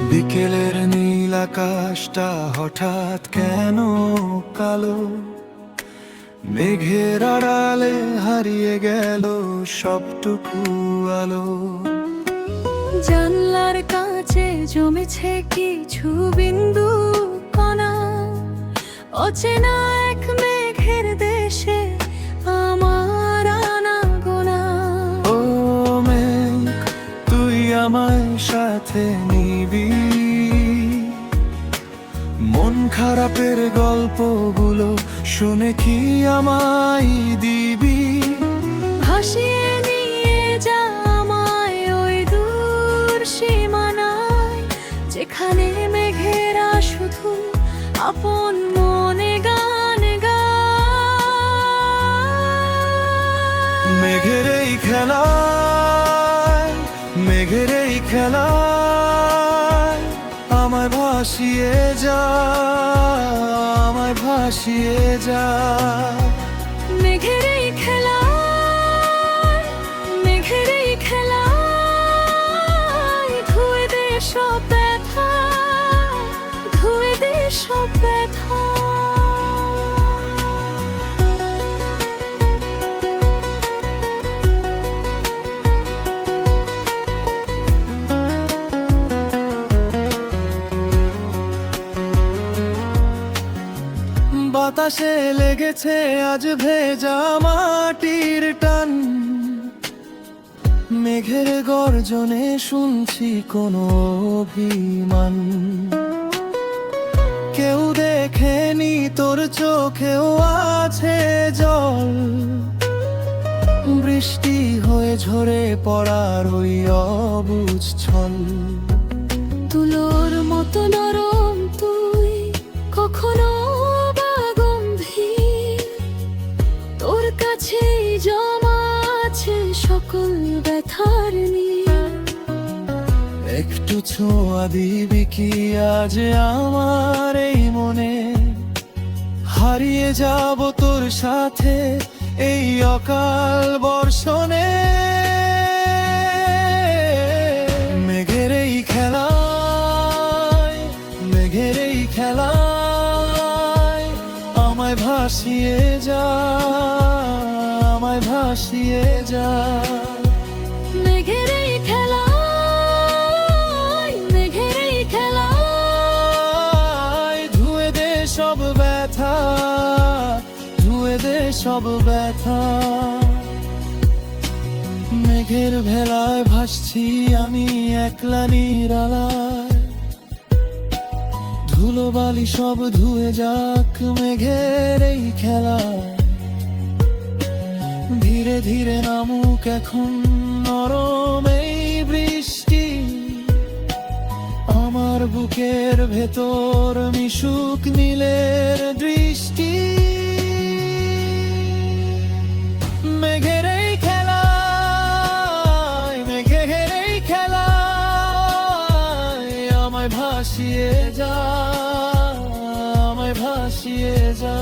বিকেলের নীল আকাশটা হঠাৎ কেন কালো, মেঘের আড়ালে হারিয়ে গেল সবটুকু আলো। জানলার কাছে জমেছে কিছু বিন্দু কণা, অচেনা এক মেঘের দেশে আমার আনাগোনা। ও মেঘ, তুই আমায় সাথে নিবি, মন খারাপের গল্পগুলো শুনে কি আমায় দিবি? ভাসিয়ে নিয়ে যা আমায় ওই দূর সীমানায়, যেখানে মেঘেরা শুধু আপন মনে গান গায়। মেঘের এই খেলায়, মেঘের এই খেলায় আমায় ভাসিয়ে যা, আমায় ভাসিয়ে যা। মেঘের এই খেলায়, মেঘের এই খেলায় ধুয়ে দে সব ব্যথা, ধুয়ে দে সব ব্যথা। বাতাসে লেগেছে আজ ভেজা মাটির টান, মেঘের গর্জনে শুনছি কোনো অভিমান। কেউ দেখেনি তোর চোখেও আছে জল, বৃষ্টি হয়ে ঝরে পড়ার ওই অবুঝ ছল। তুলোর মতো নরম তুই, কখনো বা গম্ভীর, তোর কাছেই জমা আছে সকল ব্যথার নীল। একটু ছোঁয়া দিবি কি আজ আমার এই মনে, হারিয়ে যাব তোর সাথে এই অকাল বর্ষণে। মেঘের এই খেলায়, মেঘের এই খেলায় আমায় ভাসিয়ে যা, আমায় ভাসিয়ে যা। মেঘের এই খেলায়, মেঘের এই খেলায় ধুয়ে দে সব ব্যথা, ধুয়ে দে সব ব্যথা। মেঘের ভেলায় ভাসছি আমি একলা নিরালায়, ধুলোবালি সব ধুয়ে যাক মেঘের এই খেলায়। ধীরে ধীরে নামুক এখন নরম এই বৃষ্টি, আমার বুকের ভেতর মিশুক নীলের দৃষ্টি। মেঘের এই খেলায়, মেঘের এই খেলায় আমায় ভাসিয়ে যা, আমায় ভাসিয়ে যা।